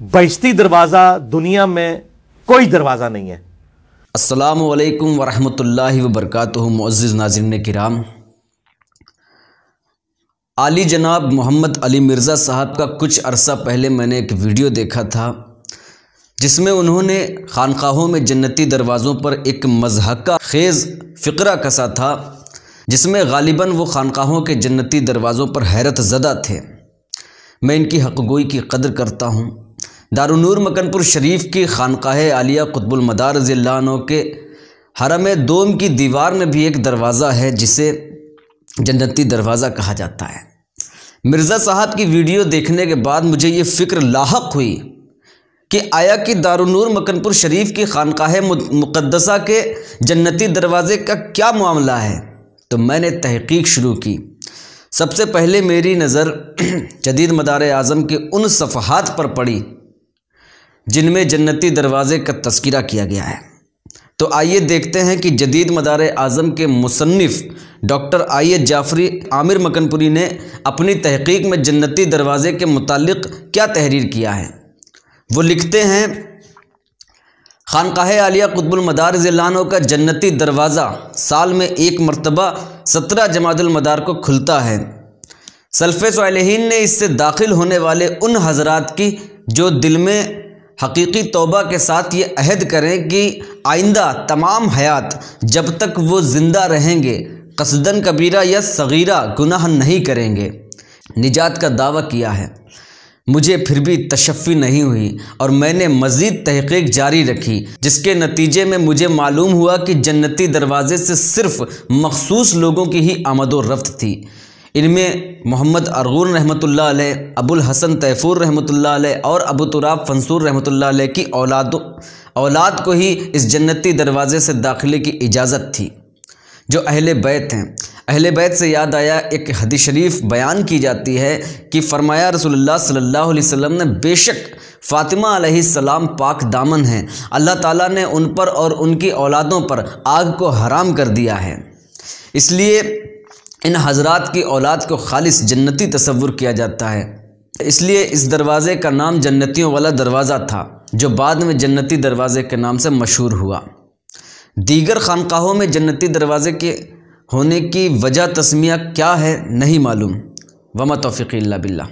बहिश्ती दरवाज़ा दुनिया में कोई दरवाज़ा नहीं है। अस्सलामु अलैकुम वरहमतुल्लाहि वबरकातुहू। मुअज़्ज़िज़ नाज़रीन किराम, आली जनाब मोहम्मद अली मिर्ज़ा साहब का कुछ अरसा पहले मैंने एक वीडियो देखा था जिसमें उन्होंने खानकाहों में जन्नती दरवाज़ों पर एक मज़हका खेज़ फ़िक्रा कसा था, जिसमें गालिबन वो खानकाहों के जन्नती दरवाज़ों पर हैरत ज़दा थे। मैं इनकी हक़गोई की कदर करता हूँ। दारुन्नूर मकनपुर शरीफ की खानकाह आलिया कुतुबुल मदार रज़ियल्लाहु अन्हु के हरम दोम की दीवार में भी एक दरवाज़ा है जिसे जन्नती दरवाज़ा कहा जाता है। मिर्ज़ा साहब की वीडियो देखने के बाद मुझे ये फ़िक्र लाहक हुई कि आया कि दारुन्नूर मकनपुर शरीफ की खानकाह मुक़द्दसा के जन्नती दरवाज़े का क्या मामला है। तो मैंने तहक़ीक़ शुरू की। सबसे पहले मेरी नज़र जदीद मदार आज़म के उन सफ़हात पर पड़ी जिनमें जन्नती दरवाज़े का तज़किरा किया गया है। तो आइए देखते हैं कि जदीद मदार आज़म के मुसन्निफ़ डॉक्टर आयत जाफ़री आमिर मकनपुरी ने अपनी तहक़ीक़ में जन्नती दरवाज़े के मुताल्लिक़ क्या तहरीर किया है। वो लिखते हैं, खानकाह आलिया कुतुबुल मदार रज़ियल्लाहु अन्हु का जन्नती दरवाज़ा साल में एक मरतबा 17 जमादुल मदार को खुलता है। सल्फ़े सालिहीन ने इससे दाखिल होने वाले उन हज़रात की जो दिल में हकीकी तौबा के साथ ये अहद करें कि आइंदा तमाम हयात जब तक वो ज़िंदा रहेंगे क़स्दन कबीरा या सगीरा गुनाह नहीं करेंगे, निजात का दावा किया है। मुझे फिर भी तशफ़ी नहीं हुई और मैंने मज़ीद तहक़ीक़ जारी रखी, जिसके नतीजे में मुझे मालूम हुआ कि जन्नती दरवाज़े से सिर्फ़ मख़सूस लोगों की ही आमद व रफ़्त थी। इनमें मोहम्मद अरगून रहमतुल्लाह अलैह, अबुल हसन तैफूर रहमतुल्लाह अलैह और अबू तुराब फंसूर रहमतुल्लाह अलैह की औलाद को ही इस जन्नती दरवाज़े से दाखिले की इजाज़त थी, जो अहले बैत हैं। अहले बैत से याद आया, एक हदीस शरीफ बयान की जाती है कि फ़रमाया रसूलुल्लाह सल्लल्लाहु अलैहि वसल्लम ने, बेशक फ़ातिमा अलैहिस्सलाम पाक दामन हैं, अल्लाह ताला ने उन पर और उनकी औलादों पर आग को हराम कर दिया है। इसलिए इन हज़रात की औलाद को खालिस जन्नती तसव्वुर किया जाता है। इसलिए इस दरवाज़े का नाम जन्नतियों वाला दरवाज़ा था, जो बाद में जन्नती दरवाज़े के नाम से मशहूर हुआ। दीगर खानकाहों में जन्नती दरवाज़े के होने की वजह तस्मिया क्या है नहीं मालूम। वमा तौफ़ीक़ी इल्ला बिल्लाह।